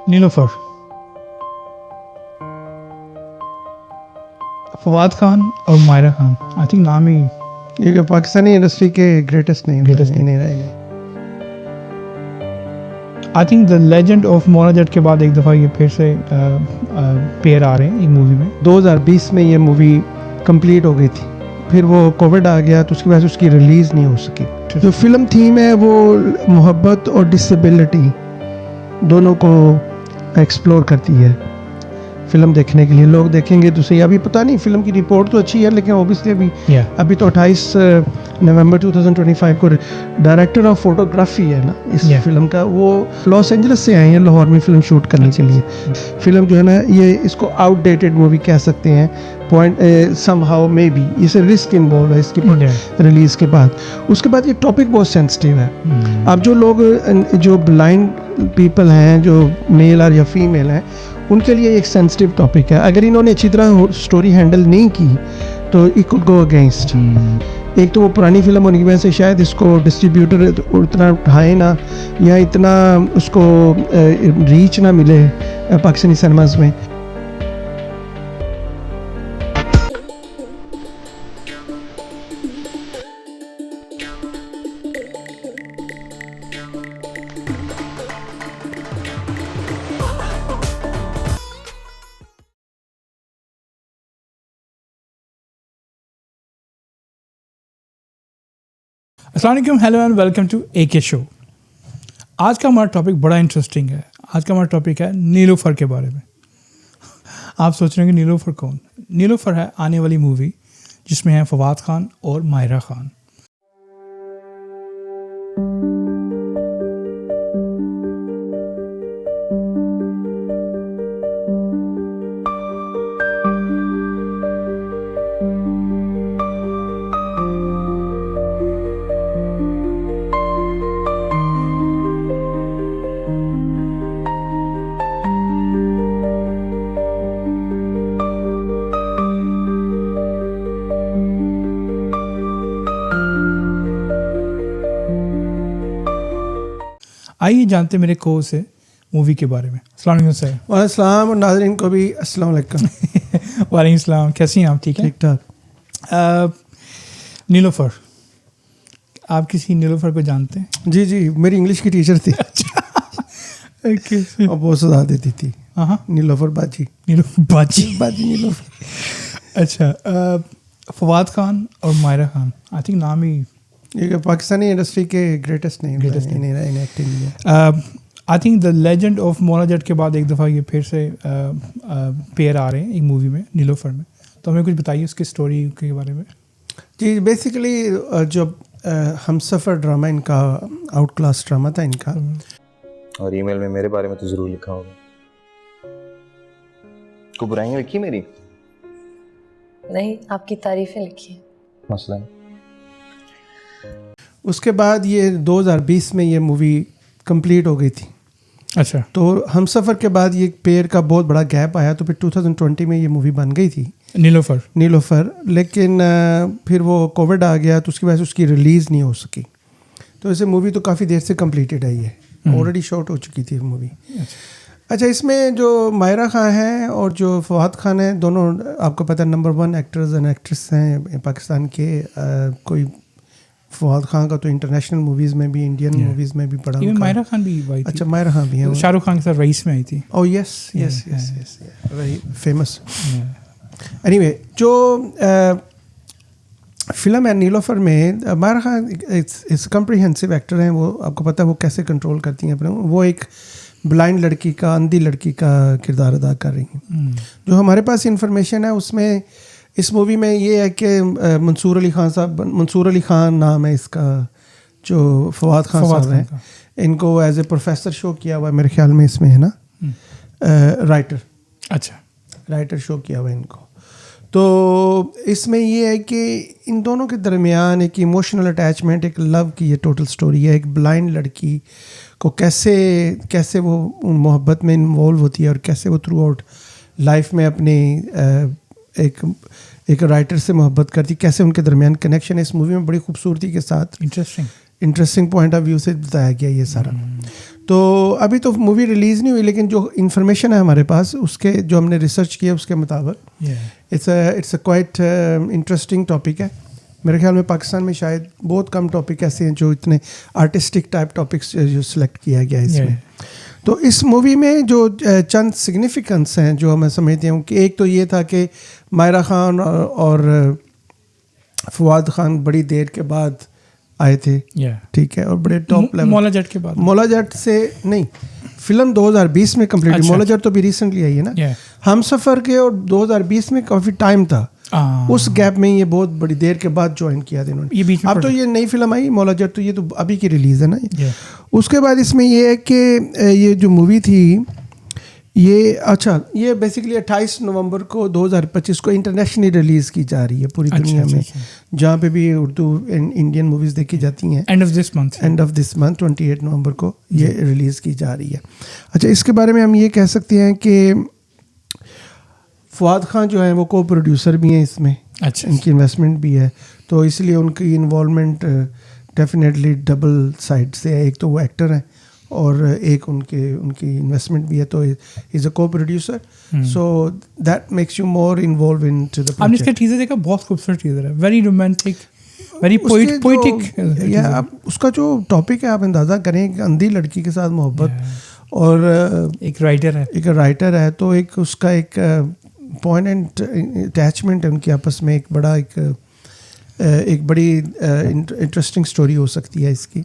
नीलोफर, फवाद खान और Myra Khan, I think नाम ही ये पाकिस्तानी इंडस्ट्री के ग्रेटेस्ट नेम नहीं रहेंगे। I think the legend of Maula Jatt के बाद एक दफ़ा ये फिर से पेयर आ रहे हैं एक मूवी में। 2020 में ये मूवी कंप्लीट हो गई थी, फिर वो कोविड आ गया तो उसकी वजह से उसकी रिलीज़ नहीं हो सकी। जो फिल्म थीम है वो मोहब्बत और डिसेबिलिटी दोनों को एक्सप्लोर करती है। फिल्म देखने के लिए लोग देखेंगे तो सही। अभी पता नहीं, फिल्म की रिपोर्ट तो अच्छी है लेकिन ऑब्वियसली अभी तो 28 नवंबर 2025 को डायरेक्टर ऑफ फोटोग्राफी है ना इस फिल्म का, वो लॉस एंजलिस से आए हैं लाहौर में फिल्म शूट करने के लिए। फिल्म जो है ना ये इसको आउटडेटेड मूवी कह सकते हैं पॉइंट समहाउ मे बी, इसे रिस्क इन्वॉल्व है इसकी रिलीज़ के बाद। उसके बाद ये टॉपिक बहुत सेंसिटिव है। अब जो लोग जो ब्लाइंड पीपल हैं, जो मेल और या फीमेल हैं, उनके लिए एक सेंसिटिव टॉपिक है। अगर इन्होंने अच्छी तरह स्टोरी हैंडल नहीं की तो इट कुड गो अगेंस्ट। एक तो वो पुरानी फिल्म होने की वजह से शायद इसको डिस्ट्रीब्यूटर उतना उठाए ना या इतना उसको रीच ना मिले पाकिस्तानी सिनेमाज में। अस्सलाम वालेकुम, hello and welcome to AK show. आज का हमारा टॉपिक बड़ा इंटरेस्टिंग है। आज का हमारा टॉपिक है नीलोफर के बारे में। आप सोच रहे हैं कि नीलोफर कौन? नीलोफर है आने वाली मूवी जिसमें है फवाद खान और मायरा खान। आइए जानते हैं मेरे को से मूवी के बारे में। अस्सलाम वालेकुम सर। वालेकुम, और नाज़रीन को भी अस्सलाम वालेकुम। वालेकुम सलाम, कैसी हैं आप? ठीक है, ठीक ठाक। नीलोफर, आप किसी नीलोफर को जानते हैं? जी जी, मेरी इंग्लिश की टीचर थी Okay. और बहुत सजा देती थी। हाँ, नीलोफर बाजी बाजी बाजी नीलोफर। अच्छा, फवाद खान और मायरा खान, आई थिंक नाम ही ये पाकिस्तानी इंडस्ट्री के ग्रेटेस्ट नेम इन एक्टिंग में। I think the legend of Maula Jatt के बाद एक दफ़ा ये फिर से पेयर आ रहे हैं एक मूवी में, नीलोफर में। तो हमें कुछ बताइए उसकी स्टोरी के बारे में। जी, बेसिकली जो हमसफ़र ड्रामा इनका आउट क्लास ड्रामा था इनका। और ईमेल में मेरे बारे में तो ज़रूर लिखा होगा। को बुराइयां लिखी मेरी? नहीं, आपकी तारीफें लिखी हैं। मसलन उसके बाद ये 2020 में ये मूवी कंप्लीट हो गई थी। अच्छा, तो हमसफ़र के बाद ये पेयर का बहुत बड़ा गैप आया, तो फिर 2020 में ये मूवी बन गई थी नीलोफर। लेकिन फिर वो कोविड आ गया तो उसकी वजह से उसकी रिलीज़ नहीं हो सकी। तो ऐसे मूवी तो काफ़ी देर से कंप्लीटेड है, ये ऑलरेडी शॉट हो चुकी थी मूवी। अच्छा, इसमें जो मायरा खान है और जो फवाद खान है, दोनों आपको पता है नंबर 1 एक्टर्स एंड एक्ट्रेस हैं पाकिस्तान के। कोई फवाद खान का तो इंटरनेशनल मूवीज़ में भी, इंडियन मूवीज़ में भी पड़ा। मायरा खान भी आई थी। अच्छा, मायरा खान भी है। शाहरुख खान के साथ रईस में आई थी। Oh yes, very famous. Anyway, जो फिल्म है नीलोफर में मायरा खान इस कम्प्रिहेंसिव एक्टर हैं। वो आपको पता है वो कैसे कंट्रोल करती हैं अपने। वो एक ब्लाइंड लड़की का, अंधी लड़की का किरदार अदा कर रही हैं। जो हमारे पास इंफॉर्मेशन है उसमें इस मूवी में ये है कि मंसूर अली खान नाम है इसका, जो फवाद खान साहब हैं, इनको एज ए प्रोफेसर शो किया हुआ है मेरे ख्याल में इसमें, है ना, राइटर। अच्छा, राइटर शो किया हुआ है इनको। तो इसमें ये है कि इन दोनों के दरमियान एक इमोशनल अटैचमेंट, एक लव की ये टोटल स्टोरी है। एक ब्लाइंड लड़की को कैसे वो मोहब्बत में इन्वॉल्व होती है और कैसे वो थ्रू आउट लाइफ में अपनी एक राइटर से मोहब्बत करती, कैसे उनके दरमियान कनेक्शन है। इस मूवी में बड़ी खूबसूरती के साथ इंटरेस्टिंग पॉइंट ऑफ व्यू से बताया गया ये सारा। तो अभी तो मूवी रिलीज़ नहीं हुई, लेकिन जो इन्फॉर्मेशन है हमारे पास उसके जो हमने रिसर्च किया उसके मुताबिक it's a quite interesting topic है. मेरे ख्याल में पाकिस्तान में शायद बहुत कम टॉपिक ऐसे हैं जो इतने आर्टिस्टिक टाइप टॉपिक्स जो सिलेक्ट किया गया है इसमें. तो इस मूवी में जो चंद सिग्निफिकेंस हैं जो मैं समझती हूँ कि एक तो ये था कि मायरा खान और फवाद खान बड़ी देर के बाद आए थे, ठीक है, और बड़े टॉप लेवल. मौला जट के बाद, मौला जट से नहीं, फिल्म 2020 में कंप्लीट हुई. मौला जट तो भी रिसेंटली आई है ना. हम सफ़र के और 2020 में काफ़ी टाइम था. उस गैप में ये बहुत बड़ी देर के बाद ज्वाइन किया था इन्होंने. अब तो ये नई फिल्म आई मौला जट, तो ये तो अभी की रिलीज़ है ना. उसके बाद इसमें ये है कि ये जो मूवी थी ये ये बेसिकली 28 नवंबर को 2025 को इंटरनेशनली रिलीज़ की जा रही है पूरी दुनिया में, जहाँ पे भी उर्दू एंड इंडियन मूवीज़ देखी जाती हैं. एंड ऑफ दिस मंथ 28 नवंबर को ये रिलीज़ की जा रही है. अच्छा, इसके बारे में हम ये कह सकते हैं कि फवाद खान जो है वो को प्रोड्यूसर भी हैं इसमें. इनकी इन्वेस्टमेंट भी है, तो इसलिए उनकी इन्वॉल्वमेंट डेफिनेटली डबल साइड से है. एक तो वो एक्टर हैं और एक उनकी इन्वेस्टमेंट भी है, तो is a co producer, so that makes you more involve in to the project. आपने इसका टीजर देखा? बहुत खूबसूरत टीजर है, वेरी रोमांटिक, वेरी पोएटिक. या आप उसका जो टॉपिक है आप अंदाज़ा करें, एक अंधी लड़की के साथ मोहब्बत, और एक राइटर है, तो एक उसका एक पॉइंट एंड अटैचमेंट है उनकी आपस में. एक बड़ी इंटरेस्टिंग स्टोरी हो सकती है इसकी.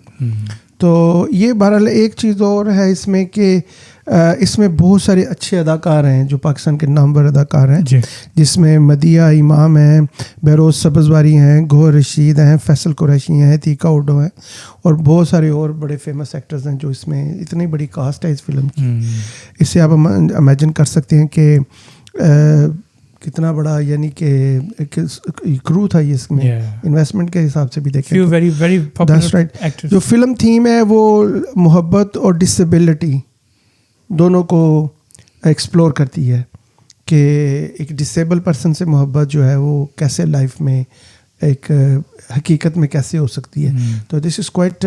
तो ये बहरहाल एक चीज़ और है इसमें कि इसमें बहुत सारे अच्छे अदाकार हैं जो पाकिस्तान के नामवर अदाकार हैं, जिसमें मदिया इमाम हैं, बहरोज़ सब्ज़वारी हैं, गौहर रशीद हैं, फैसल कुरैशी हैं, तीका उड्डो हैं, और बहुत सारे और बड़े फेमस एक्टर्स हैं जो इसमें. इतनी बड़ी कास्ट है इस फिल्म की. इससे आप इमेजिन कर सकते हैं कि कितना बड़ा, यानी कि क्रू था ये इसमें. इन्वेस्टमेंट के हिसाब से भी देखें तो वेरी वेरी पॉपुलर एक्टर्स. जो फिल्म थीम है वो मोहब्बत और डिसेबिलिटी दोनों को एक्सप्लोर करती है कि एक डिसेबल पर्सन से मोहब्बत जो है वो कैसे लाइफ में एक हकीकत में कैसे हो सकती है. तो this is quite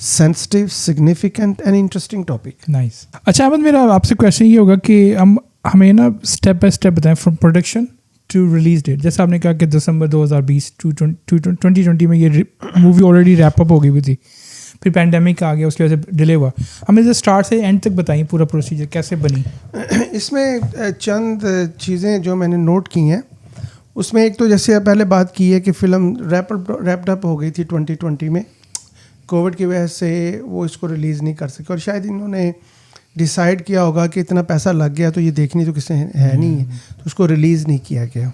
sensitive, significant and interesting topic. Nice. अच्छा अहमद, मेरा आपसे क्वेश्चन ये होगा कि हमें ना स्टेप बाय स्टेप बताएं from production to release date. जैसे आपने कहा कि दिसंबर 2020 2020 में ये मूवी ऑलरेडी रैप अप हो गई हुई थी, फिर पैंडेमिक आ गया, उसकी वजह से डिले हुआ. हमें जो स्टार्ट से एंड तक बताइए पूरा प्रोसीजर कैसे बनी. इसमें चंद चीज़ें जो मैंने नोट की हैं, उसमें एक तो जैसे पहले बात की है कि फ़िल्म रैप्ड अप हो गई थी 2020 में. कोविड की वजह से वो इसको रिलीज़ नहीं कर सके, और शायद इन्होंने डिसाइड किया होगा कि इतना पैसा लग गया तो ये देखनी तो किसी है नहीं है, तो उसको रिलीज़ नहीं किया गया,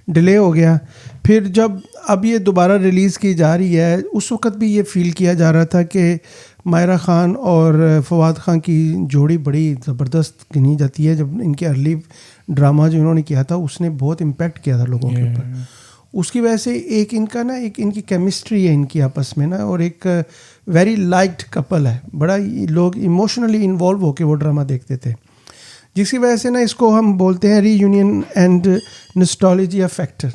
डिले हो गया. फिर जब अब ये दोबारा रिलीज़ की जा रही है, उस वक्त भी ये फील किया जा रहा था कि मायरा खान और फवाद खान की जोड़ी बड़ी ज़बरदस्त गिनी जाती है. जब इनके अर्ली ड्रामा जो इन्होंने किया था उसने बहुत इम्पेक्ट किया था लोगों के ऊपर. उसकी वजह से एक इनका ना एक इनकी केमिस्ट्री है इनकी आपस में ना, और एक वेरी लाइक्ड कपल है. बड़ा लोग इमोशनली इन्वॉल्व होकर वो ड्रामा देखते थे, जिसकी वजह से ना इसको हम बोलते हैं रीयूनियन एंड नॉस्टैल्जिया फैक्टर.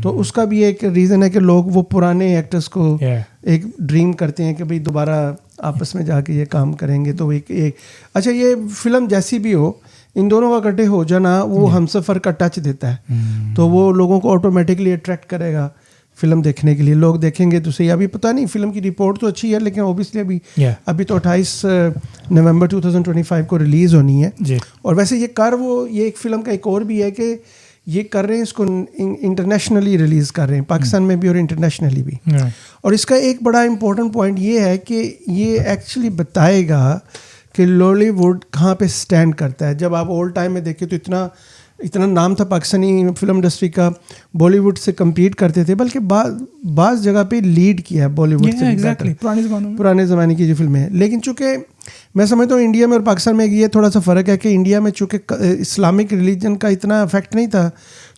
तो उसका भी एक रीज़न है कि लोग वो पुराने एक्टर्स को एक ड्रीम करते हैं कि भाई दोबारा आपस में जाके ये काम करेंगे. तो एक अच्छा, ये फिल्म जैसी भी हो, इन दोनों का इकट्ठे हो जाना वो हमसफ़र का टच देता है, तो वो लोगों को ऑटोमेटिकली अट्रैक्ट करेगा फिल्म देखने के लिए. लोग देखेंगे तो सही. अभी पता नहीं, फिल्म की रिपोर्ट तो अच्छी है, लेकिन ओबियसली अभी तो 28 नवंबर 2025 को रिलीज़ होनी है. और वैसे ये एक फ़िल्म का एक और भी है कि ये कर रहे हैं, इसको इंटरनेशनली रिलीज़ कर रहे हैं, पाकिस्तान में भी और इंटरनेशनली भी. और इसका एक बड़ा इंपॉर्टेंट पॉइंट ये है कि ये एक्चुअली बताएगा कि लॉलीवुड कहाँ पे स्टैंड करता है. जब आप ओल्ड टाइम में देखें तो इतना नाम था पाकिस्तानी फिल्म इंडस्ट्री का, बॉलीवुड से compete करते थे, बल्कि बाज़ जगह पे लीड किया है बॉलीवुड से. पुराने ज़माने की जो फिल्में हैं. लेकिन चूँकि मैं समझता हूँ इंडिया में और पाकिस्तान में ये थोड़ा सा फ़र्क है कि इंडिया में चूँकि इस्लामिक रिलीजन का इतना इफेक्ट नहीं था,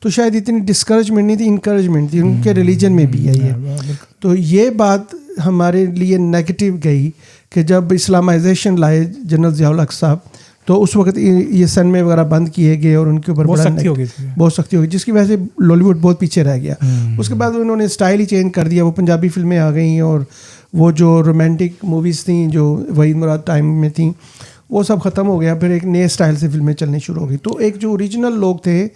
तो शायद इतनी डिस्करेजमेंट नहीं थी, इंकरेजमेंट थी. उनके रिलीजन में भी है ये. तो ये बात हमारे लिए नेगेटिव गई कि जब इस्लामाइजेशन लाए जनरल ज़िया-उल-हक साहब, तो उस वक्त ये सनमे वगैरह बंद किए गए और उनके ऊपर बहुत बड़ा सख्ती हो गई थी। बहुत सख्ती हो गई, जिसकी वजह से लॉलीवुड बहुत पीछे रह गया। उसके बाद उन्होंने स्टाइल ही चेंज कर दिया, वो पंजाबी फिल्में आ गई और वो जो रोमांटिक मूवीज़ थी जो वहीद मुराद टाइम में थी वो सब ख़त्म हो गया। फिर एक नए स्टाइल से फिल्में चलनी शुरू हो गई। तो एक जो ओरिजिनल लोग थे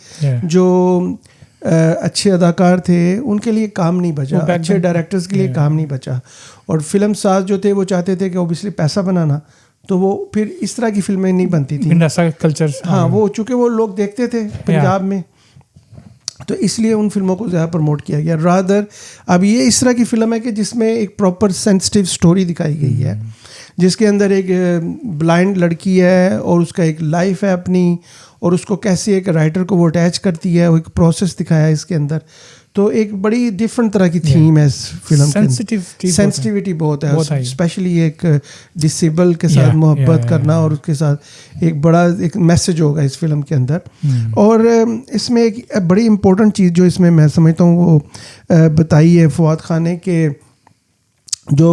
जो अच्छे अदाकार थे उनके लिए काम नहीं बचा, अच्छे डायरेक्टर्स के लिए काम नहीं बचा। और फिल्म साज जो थे वो चाहते थे कि ओबियसली पैसा बनाना, तो वो फिर इस तरह की फिल्में नहीं बनती थी। ऐसा कल्चर, हाँ, वो चूँकि वो लोग देखते थे पंजाब में, तो इसलिए उन फिल्मों को ज़्यादा प्रमोट किया गया। रादर अब ये इस तरह की फ़िल्म है कि जिसमें एक प्रॉपर सेंसिटिव स्टोरी दिखाई गई है, जिसके अंदर एक ब्लाइंड लड़की है और उसका एक लाइफ है अपनी, और उसको कैसे एक राइटर को वो अटैच करती है, वो एक प्रोसेस दिखाया है इसके अंदर। तो एक बड़ी डिफरेंट तरह की थीम है इस फिल्म की, सेंसिटिविटी बहुत है, स्पेशली एक डिसेबल के साथ मोहब्बत करना, और उसके साथ एक बड़ा एक मैसेज होगा इस फिल्म के अंदर। और इसमें एक बड़ी इम्पोर्टेंट चीज़ जो इसमें मैं समझता हूँ वो बताई है फवाद खान ने, कि जो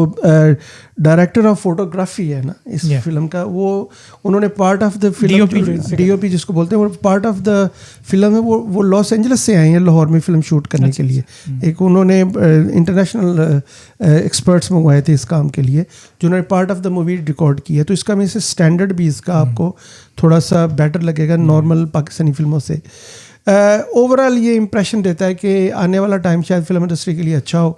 डायरेक्टर ऑफ फोटोग्राफी है ना इस फिल्म का, वो उन्होंने part of the film DOP जिसको बोलते हैं, वो पार्ट ऑफ द फिल्म है, वो लॉस एंजलिस से आए हैं लाहौर में फिल्म शूट करने के लिए। एक उन्होंने इंटरनेशनल एक्सपर्ट्स मंगवाए थे इस काम के लिए, जिन्होंने part of the movie record की है। तो इसका में से स्टैंडर्ड भी इसका आपको थोड़ा सा बेटर लगेगा नॉर्मल पाकिस्तानी फिल्मों से। ओवरऑल ये इम्प्रेशन देता है कि आने वाला टाइम शायद फिल्म इंडस्ट्री के लिए अच्छा हो,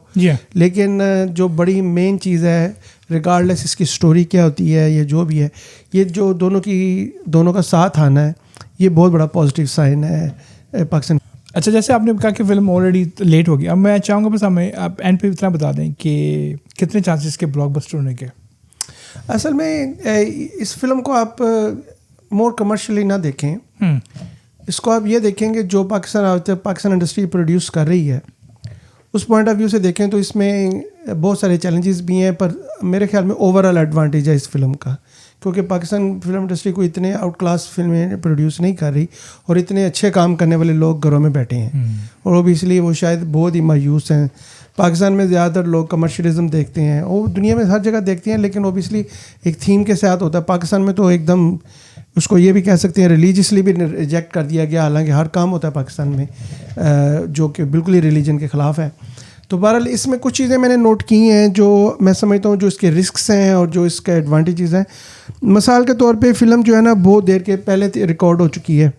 लेकिन जो बड़ी मेन चीज़ है, रिगार्डलेस इसकी स्टोरी क्या होती है, ये जो भी है, ये जो दोनों का साथ आना है, ये बहुत बड़ा पॉजिटिव साइन है पाकिस्तान। अच्छा, जैसे आपने कहा कि फिल्म ऑलरेडी लेट होगी, अब मैं चाहूँगा बस हमें आप एंड पे इतना बता दें कि कितने चांसेस के ब्लॉकबस्टर होने के। असल में इस फिल्म को आप मोर कमर्शियली ना देखें, इसको आप ये देखेंगे जो पाकिस्तान इंडस्ट्री प्रोड्यूस कर रही है उस पॉइंट ऑफ व्यू से देखें तो इसमें बहुत सारे चैलेंजेस भी हैं, पर मेरे ख्याल में ओवरऑल एडवांटेज है इस फिल्म का, क्योंकि पाकिस्तान फिल्म इंडस्ट्री को इतने आउट क्लास फिल्में प्रोड्यूस नहीं कर रही और इतने अच्छे काम करने वाले लोग घरों में बैठे हैं, और ओबियसली वो शायद बहुत ही मायूस हैं। पाकिस्तान में ज़्यादातर लोग कमर्शियलिज्म देखते हैं, वो दुनिया में हर जगह देखते हैं, लेकिन ओबियसली एक थीम के साथ होता है। पाकिस्तान में तो एकदम उसको ये भी कह सकते हैं रिलीजियसली भी रिजेक्ट कर दिया गया, हालांकि हर काम होता है पाकिस्तान में जो कि बिल्कुल ही रिलीजन के ख़िलाफ़ है। तो बहरहाल इसमें कुछ चीज़ें मैंने नोट की हैं जो मैं समझता हूँ जो इसके रिस्क्स हैं और जो इसके एडवांटेजेस हैं। मिसाल के तौर पे फ़िल्म जो है ना बहुत देर के पहले रिकॉर्ड हो चुकी है,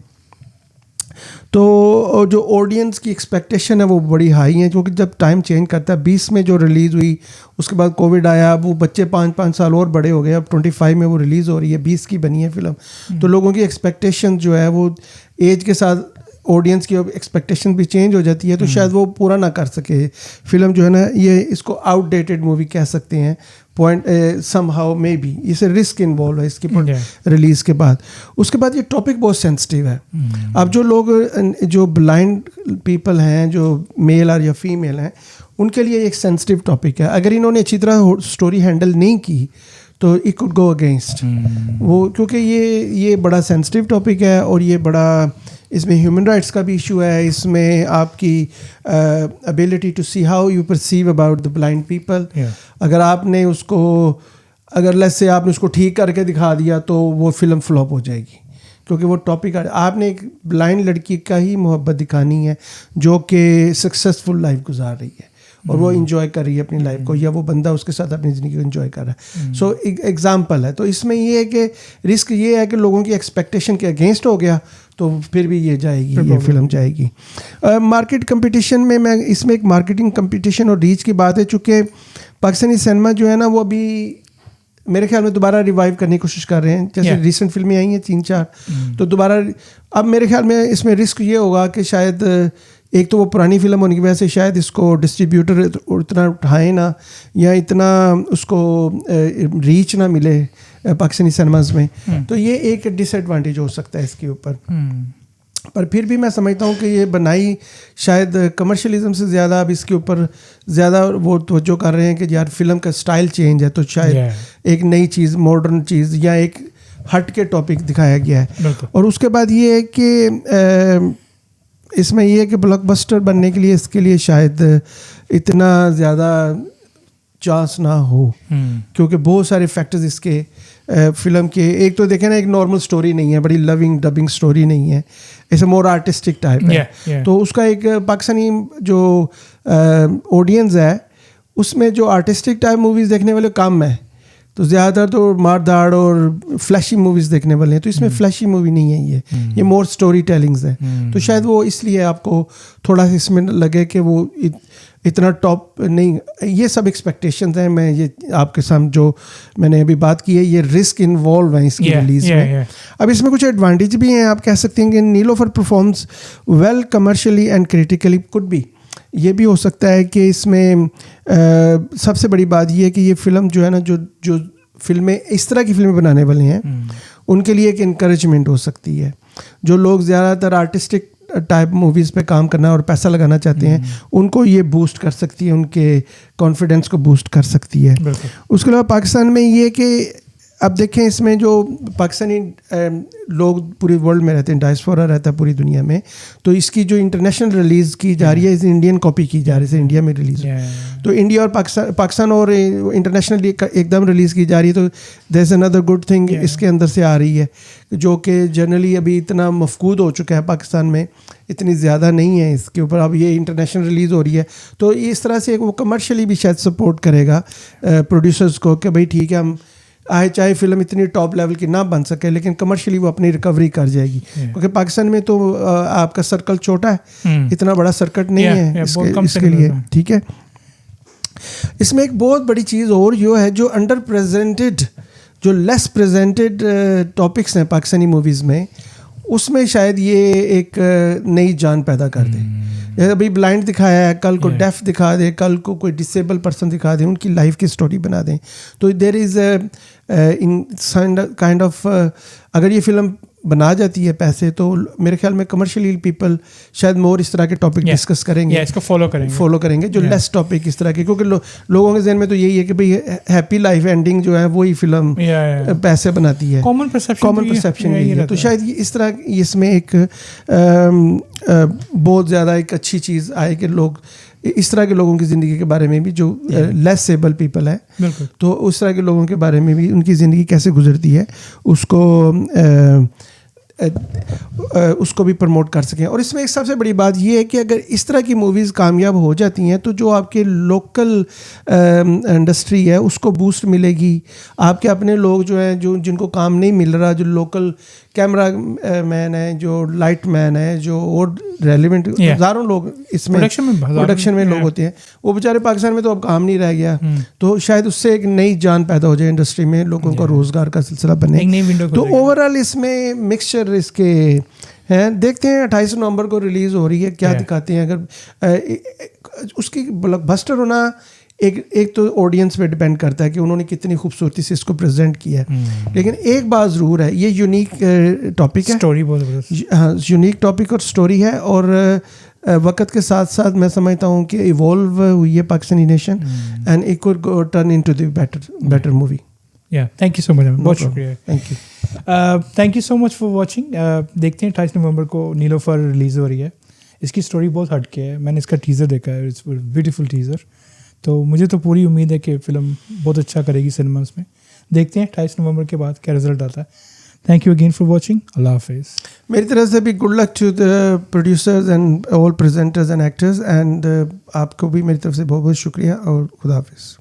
तो जो ऑडियंस की एक्सपेक्टेशन है वो बड़ी हाई है, क्योंकि जब टाइम चेंज करता है 20 में जो रिलीज़ हुई उसके बाद कोविड आया, अब वो बच्चे 5-5 साल और बड़े हो गए, अब 25 में वो रिलीज़ हो रही है, 20 की बनी है फिल्म। तो लोगों की एक्सपेक्टेशन जो है वो एज के साथ ऑडियंस की एक्सपेक्टेशन भी चेंज हो जाती है, तो शायद वो पूरा ना कर सके फिल्म जो है ना, ये इसको आउटडेटेड मूवी कह सकते हैं पॉइंट समहाउ मे बी, इसे रिस्क इन्वॉल्व है इसके रिलीज़ के बाद। उसके बाद ये टॉपिक बहुत सेंसिटिव है। अब जो लोग जो ब्लाइंड पीपल हैं, जो मेल और या फीमेल हैं, उनके लिए एक सेंसिटिव टॉपिक है। अगर इन्होंने अच्छी तरह स्टोरी हैंडल नहीं की तो इट कुड गो अगेंस्ट वो, क्योंकि ये बड़ा सेंसिटिव टॉपिक है और ये बड़ा इसमें ह्यूमन राइट्स का भी इशू है, इसमें आपकी ability to see how you perceive about the blind people. अगर आपने उसको अगर लेट्स से आपने उसको ठीक करके दिखा दिया तो वो फिल्म फ्लॉप हो जाएगी, क्योंकि वो टॉपिक आपने एक ब्लाइंड लड़की का ही मोहब्बत दिखानी है जो कि सक्सेसफुल लाइफ गुजार रही है और वो इंजॉय कर रही है अपनी लाइफ को, या वो बंदा उसके साथ अपनी ज़िंदगी को इंजॉय कर रहा है। सो एग्जाम्पल है। तो इसमें ये है कि रिस्क ये है कि लोगों की एक्सपेक्टेशन के अगेंस्ट हो गया तो फिर भी ये जाएगी, ये फिल्म जाएगी। मार्केट कंपटीशन में मैं इसमें एक मार्केटिंग कंपटीशन और रीच की बात है, चूँकि पाकिस्तानी सिनेमा जो है ना वो अभी मेरे ख्याल में दोबारा रिवाइव करने की कोशिश कर रहे हैं। जैसे रिसेंट फिल्में आई हैं 3-4, तो दोबारा अब मेरे ख्याल में इसमें रिस्क ये होगा कि शायद एक तो वो पुरानी फिल्म होने की वजह से शायद इसको डिस्ट्रीब्यूटर उतना उठाए ना, या इतना उसको रीच ना मिले पाकिस्तानी सिनेमाज में, तो ये एक डिसएडवांटेज हो सकता है इसके ऊपर। पर फिर भी मैं समझता हूँ कि ये बनाई शायद कमर्शियलिज्म से ज़्यादा अब इसके ऊपर ज़्यादा वो तवज्जो कर रहे हैं कि यार फिल्म का स्टाइल चेंज है, तो शायद एक नई चीज़, मॉडर्न चीज़ या एक हट के टॉपिक दिखाया गया है। और उसके बाद ये है कि इसमें ये है कि ब्लॉकबस्टर बनने के लिए इसके लिए शायद इतना ज़्यादा चांस ना हो, क्योंकि बहुत सारे फैक्टर्स इसके फिल्म के, एक तो देखें ना, एक नॉर्मल स्टोरी नहीं है, बड़ी लविंग डबिंग स्टोरी नहीं है, ऐसे मोर आर्टिस्टिक टाइप है। तो उसका एक पाकिस्तानी जो ऑडियंस है उसमें जो आर्टिस्टिक टाइप मूवीज़ देखने वाले कम है, तो ज़्यादातर तो मार धाड़ और फ्लैशी मूवीज़ देखने वाले हैं। तो इसमें फ्लैशी मूवी नहीं है, ये मोर स्टोरी टेलिंग्स है। तो शायद वो इसलिए आपको थोड़ा सा इसमें लगे कि वो इतना टॉप नहीं। ये सब एक्सपेक्टेशंस हैं, मैं ये आपके सामने जो मैंने अभी बात की है, ये रिस्क इन्वॉल्व है इसकी रिलीज में। अब इसमें कुछ एडवांटेज भी हैं, आप कह सकते हैं कि Nilofar performs well commercially and critically, could be. ये भी हो सकता है कि इसमें सबसे बड़ी बात ये है कि ये फिल्म जो है ना, जो फिल्में इस तरह की फिल्में बनाने वाले हैं उनके लिए एक इनकरेजमेंट हो सकती है। जो लोग ज़्यादातर आर्टिस्टिक टाइप मूवीज़ पे काम करना और पैसा लगाना चाहते हैं, उनको ये बूस्ट कर सकती है, उनके कॉन्फिडेंस को बूस्ट कर सकती है। उसके अलावा पाकिस्तान में ये कि अब देखें, इसमें जो पाकिस्तानी लोग पूरी वर्ल्ड में रहते हैं, डायस्पोरा रहता है पूरी दुनिया में, तो इसकी जो इंटरनेशनल रिलीज़ की जा रही है, इस इंडियन कॉपी की जा रही है, इंडिया में रिलीज़। तो इंडिया और पाकिस्तान और इंटरनेशनली एकदम रिलीज़ की जा रही है। तो there is another good thing इसके अंदर से आ रही है, जो कि जनरली अभी इतना मफकूद हो चुका है पाकिस्तान में, इतनी ज़्यादा नहीं है इसके ऊपर। अब ये इंटरनेशनल रिलीज़ हो रही है, तो इस तरह से वो कमर्शियली भी शायद सपोर्ट करेगा प्रोड्यूसर्स को कि भाई ठीक है, हम चाहे फिल्म इतनी टॉप लेवल की ना बन सके, लेकिन कमर्शियली वो अपनी रिकवरी कर जाएगी। क्योंकि पाकिस्तान में तो आपका सर्कल छोटा है, इतना बड़ा सर्कट नहीं है इसके लिए, ठीक है। इसमें एक बहुत बड़ी चीज़ और जो है, जो अंडर प्रेजेंटेड, जो लेस प्रेजेंटेड टॉपिक्स हैं पाकिस्तानी मूवीज़ में, उसमें शायद ये एक नई जान पैदा कर दे। अभी ब्लाइंड दिखाया है, कल को डेफ दिखा दे, कल को कोई डिसेबल पर्सन दिखा दे, उनकी लाइफ की स्टोरी बना दें। तो there is in kind of, अगर ये फिल्म बना जाती है पैसे, तो मेरे ख्याल में कमर्शियली पीपल शायद मोर इस तरह के टॉपिक डिस्कस करेंगे, इसको फॉलो करेंगे जो लेस टॉपिक इस तरह के, क्योंकि लोगों के जहन में तो यही है कि भाई हैप्पी लाइफ एंडिंग जो है वही फिल्म पैसे बनाती है, कॉमन परसेप्शन यही है। तो शायद इस तरह इसमें एक बहुत ज़्यादा एक अच्छी चीज़ आए कि लोग इस तरह के लोगों की ज़िंदगी के बारे में भी, जो लेस एबल पीपल है, तो उस तरह के लोगों के बारे में भी, उनकी ज़िंदगी कैसे गुजरती है उसको भी प्रमोट कर सकें। और इसमें एक सबसे बड़ी बात ये है कि अगर इस तरह की मूवीज़ कामयाब हो जाती हैं, तो जो आपके लोकल इंडस्ट्री है उसको बूस्ट मिलेगी। आपके अपने लोग जो हैं, जो जिनको काम नहीं मिल रहा, जो लोकल कैमरा मैन है, जो लाइट मैन है, जो और रेलिवेंट हज़ारों लोग इसमें प्रोडक्शन में लोग होते हैं, वो बेचारे पाकिस्तान में तो अब काम नहीं रह गया। तो शायद उससे एक नई जान पैदा हो जाए इंडस्ट्री में, लोगों का रोज़गार का सिलसिला बने। तो ओवरऑल इसमें मिक्सचर इसके हैं। देखते हैं 28 नवंबर को रिलीज़ हो रही है, क्या दिखाते हैं। अगर उसकी ब्लॉकबस्टर होना एक तो ऑडियंस पे डिपेंड करता है कि उन्होंने कितनी खूबसूरती से इसको प्रेजेंट किया है। लेकिन एक बात ज़रूर है, ये यूनिक टॉपिक है, स्टोरी बहुत, हाँ, यूनिक टॉपिक और स्टोरी है। और वक्त के साथ साथ मैं समझता हूँ कि इवॉल्व हुई है Pakistani nation, and it could turn into the better movie. Thank you so much, बहुत शुक्रिया, thank you. Thank you so much for watching. देखते हैं 28 नवंबर को नीलोफर रिलीज़ हो रही है। इसकी स्टोरी बहुत हटके है, मैंने इसका टीज़र देखा है, इट्स ब्यूटीफुल टीज़र। तो मुझे तो पूरी उम्मीद है कि फ़िल्म बहुत अच्छा करेगी सिनेमास में। देखते हैं 28 नवंबर के बाद क्या रिजल्ट आता है। Thank you again for watching. अल्लाह हाफिज़। मेरी तरफ से भी good luck to the producers and all presenters and actors, and आपको भी मेरी तरफ से बहुत बहुत शुक्रिया और खुदा हाफिज़।